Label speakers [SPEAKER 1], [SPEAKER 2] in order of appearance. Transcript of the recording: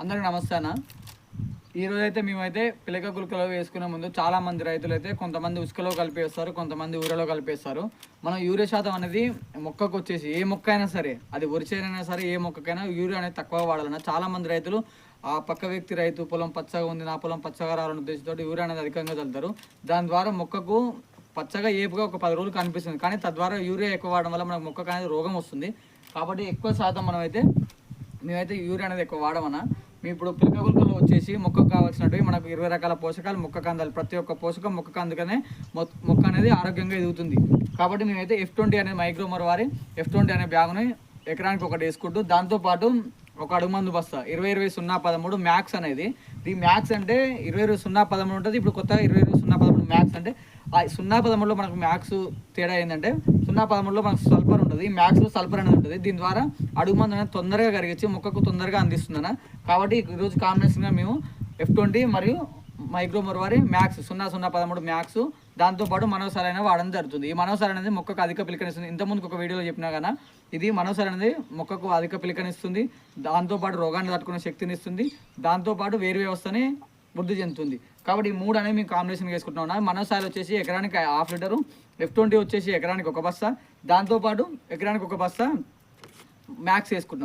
[SPEAKER 1] అందరికీ నమస్తే అన్న. ఈరోజు అయితే మేమైతే పిలక గులకలో వేసుకునే ముందు చాలామంది రైతులు అయితే కొంతమంది ఉసుకలో కలిపేస్తారు, కొంతమంది ఊరలో కలిపేస్తారు. మనం యూరియా శాతం అనేది మొక్కకు వచ్చేసి ఏ మొక్క అయినా సరే, అది వరిచేనైనా సరే ఏ మొక్కకైనా యూరియా అనేది తక్కువ వాడాలన్న. చాలామంది రైతులు ఆ పక్క వ్యక్తి రైతు పొలం పచ్చగా ఉంది, నా పొలం పచ్చగా రావాలనే ఉద్దేశంతో యూరియా అనేది అధికంగా చల్లుతారు. దాని ద్వారా మొక్కకు పచ్చగా ఏపుగా ఒక 10 రోజులు కనిపిస్తుంది, కానీ తద్వారా యూరియా ఎక్కువ వాడడం వల్ల మనకు మొక్కకు అనేది రోగం వస్తుంది. కాబట్టి ఎక్కువ శాతం మేమైతే యూరియా అనేది ఎక్కువ వాడమన్నా. మేము ఇప్పుడు పిలక గులకలో వచ్చేసి మొక్కకు కావాల్సినవి మనకు 20 రకాల పోషకాలు మొక్కకు అందాలి. ప్రతి ఒక్క పోషకం మొక్కకు అందుకనే మొక్క అనేది ఆరోగ్యంగా ఎదుగుతుంది. కాబట్టి మేమైతే F20 అనే మైక్రోమర్ వారి F20 అనే బ్యాగుని ఎకరానికి ఒకటి వేసుకుంటూ, దాంతోపాటు ఒక అడుగు మందు బస్తా 20-20-0-13 మ్యాక్స్ అనేది. ఈ మ్యాక్స్ అంటే 20-20-0-13 ఉంటుంది. ఇప్పుడు కొత్తగా 20-20-0-13 మ్యాక్స్ అంటే ఆ 0-13లో మనకు మ్యాక్స్ తేడా ఏంటంటే 0-13లో మనకు సల్ఫర్ ఉంటుంది, మ్యాక్స్లో సల్ఫర్ అనేది ఉంటుంది. దీని ద్వారా అడుగు మందు అనేది తొందరగా కరిగించి మొక్కకు తొందరగా అందిస్తుందన్న. కాబట్టి ఈరోజు కాంబినేషన్గా మేము F20 మరియు మైక్రోమర్ వారి మ్యాక్స్ 0-0-13 మ్యాక్స్, దాంతోపాటు మనోసార్ అయినా వాడడం జరుగుతుంది. ఈ మనోసార్ అనేది మొక్కకు అధిక పిలికనిస్తుంది. ఇంతకుముందుకు ఒక వీడియోలో చెప్పినా కదా, ఇది మనోసార్ అనేది మొక్కకు అధిక పిలికనిస్తుంది, దాంతోపాటు రోగాన్ని తట్టుకునే శక్తిని ఇస్తుంది, దాంతోపాటు వేరు వ్యవస్థని వృద్ధి చెందుతుంది. కాబట్టి ఈ 3 అనేవి మేము కాంబినేషన్ వేసుకుంటున్నాం. మనోసార్ వచ్చేసి ఎకరానికి 1/2 లీటరు, F20 వచ్చేసి ఎకరానికి 1 బస్తా, దాంతోపాటు ఎకరానికి 1 బస్తా మ్యాక్స్ వేసుకుంటాం.